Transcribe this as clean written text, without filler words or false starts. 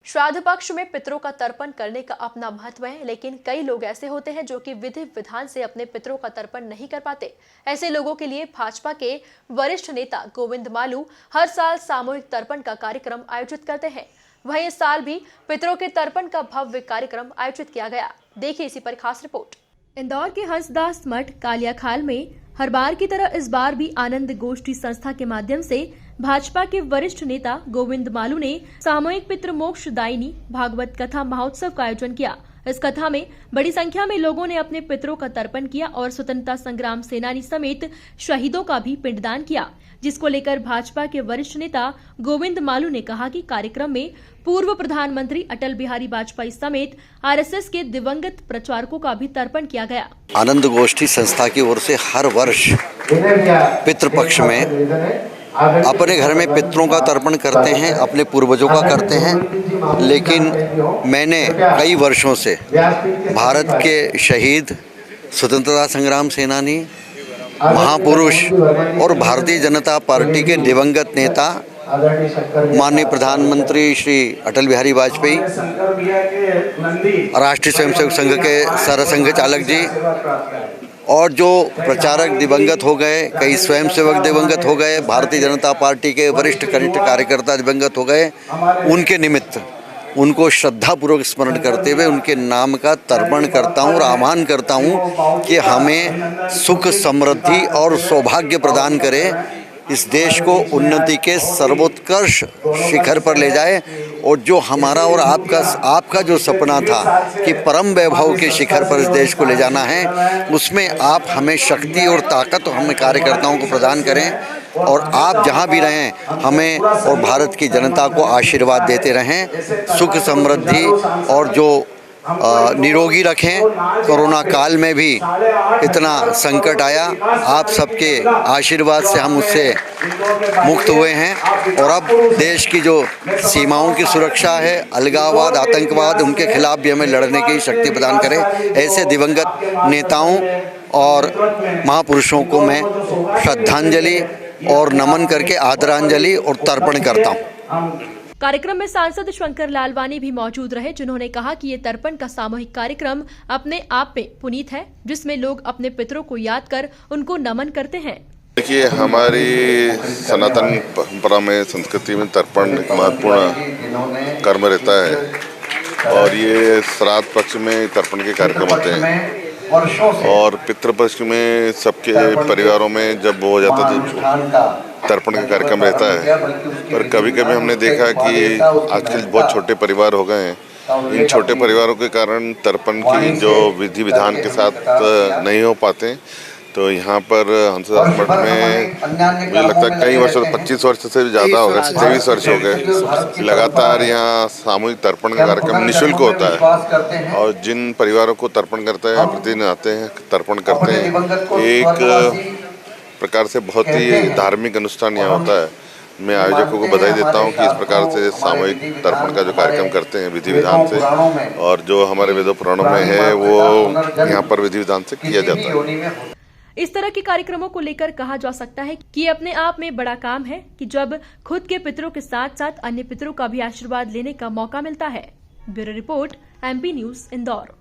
श्राद्ध पक्ष में पितरों का तर्पण करने का अपना महत्व है, लेकिन कई लोग ऐसे होते हैं जो कि विधि विधान से अपने पितरों का तर्पण नहीं कर पाते। ऐसे लोगों के लिए भाजपा के वरिष्ठ नेता गोविंद मालू हर साल सामूहिक तर्पण का कार्यक्रम आयोजित करते हैं। वहीं इस साल भी पितरों के तर्पण का भव्य कार्यक्रम आयोजित किया गया। देखिए इसी पर खास रिपोर्ट। इंदौर के हंसदास मठ कालियाखाल में हर बार की तरह इस बार भी आनंद गोष्ठी संस्था के माध्यम से भाजपा के वरिष्ठ नेता गोविंद मालू ने सामूहिक पितृ मोक्षदायिनी भागवत कथा महोत्सव का आयोजन किया। इस कथा में बड़ी संख्या में लोगों ने अपने पितरों का तर्पण किया और स्वतंत्रता संग्राम सेनानी समेत शहीदों का भी पिंडदान किया, जिसको लेकर भाजपा के वरिष्ठ नेता गोविंद मालू ने कहा कि कार्यक्रम में पूर्व प्रधानमंत्री अटल बिहारी वाजपेयी समेत आरएसएस के दिवंगत प्रचारकों का भी तर्पण किया गया। आनंद गोष्ठी संस्था की ओर से हर वर्ष पितृपक्ष में अपने घर में पितरों का तर्पण करते हैं, अपने पूर्वजों का करते हैं। लेकिन मैंने कई वर्षों से भारत के शहीद, स्वतंत्रता संग्राम सेनानी, महापुरुष और भारतीय जनता पार्टी के दिवंगत नेता माननीय प्रधानमंत्री श्री अटल बिहारी वाजपेयी, राष्ट्रीय स्वयंसेवक संघ के सरसंघ चालक जी और जो प्रचारक दिवंगत हो गए, कई स्वयंसेवक दिवंगत हो गए, भारतीय जनता पार्टी के वरिष्ठ कनिष्ठ कार्यकर्ता दिवंगत हो गए, उनके निमित्त उनको श्रद्धापूर्वक स्मरण करते हुए उनके नाम का तर्पण करता हूँ और आह्वान करता हूँ कि हमें सुख, समृद्धि और सौभाग्य प्रदान करे, इस देश को उन्नति के सर्वोत्कर्ष शिखर पर ले जाए और जो हमारा और आपका जो सपना था कि परम वैभव के शिखर पर इस देश को ले जाना है, उसमें आप हमें शक्ति और ताकत हमें कार्यकर्ताओं को प्रदान करें और आप जहां भी रहें हमें और भारत की जनता को आशीर्वाद देते रहें, सुख समृद्धि और जो निरोगी रखें। कोरोना काल में भी इतना संकट आया, आप सबके आशीर्वाद से हम उससे मुक्त हुए हैं और अब देश की जो सीमाओं की सुरक्षा है, अलगाववाद, आतंकवाद, उनके खिलाफ भी हमें लड़ने की शक्ति प्रदान करें। ऐसे दिवंगत नेताओं और महापुरुषों को मैं श्रद्धांजलि और नमन करके आदरांजलि और तर्पण करता हूँ। कार्यक्रम में सांसद शंकर लालवानी भी मौजूद रहे, जिन्होंने कहा कि ये तर्पण का सामूहिक कार्यक्रम अपने आप में पुनीत है, जिसमें लोग अपने पितरों को याद कर उनको नमन करते हैं। देखिए, हमारी सनातन परंपरा में, संस्कृति में तर्पण एक महत्वपूर्ण कर्म रहता है और ये श्राद्ध पक्ष में तर्पण के कार्यक्रम होते हैं और पितृपक्ष में सबके परिवारों में जब वो हो जाता है तो तर्पण का कार्यक्रम रहता है। पर कभी कभी हमने देखा कि आजकल बहुत छोटे परिवार हो गए हैं। इन छोटे परिवारों के कारण तर्पण की जो विधि विधान के साथ नहीं हो पाते, तो यहाँ पर हंसदास मठ में मुझे लगता है कई वर्षों, 25 वर्ष से भी ज़्यादा हो गए, 23 वर्ष हो गए, लगातार यहाँ सामूहिक तर्पण का कार्यक्रम निःशुल्क होता है और जिन परिवारों को तर्पण करते हैं प्रतिदिन आते हैं, तर्पण करते हैं। एक प्रकार से बहुत ही धार्मिक अनुष्ठान यहाँ होता है। मैं आयोजकों को बधाई देता हूँ कि इस प्रकार से सामूहिक तर्पण का जो कार्यक्रम करते हैं विधि विधान से, और जो हमारे वेदों पुराणों में है वो यहाँ पर विधि विधान से किया जाता है। इस तरह के कार्यक्रमों को लेकर कहा जा सकता है कि अपने आप में बड़ा काम है कि जब खुद के पितरों के साथ साथ अन्य पितरों का भी आशीर्वाद लेने का मौका मिलता है। Bureau report, MP news, Indore.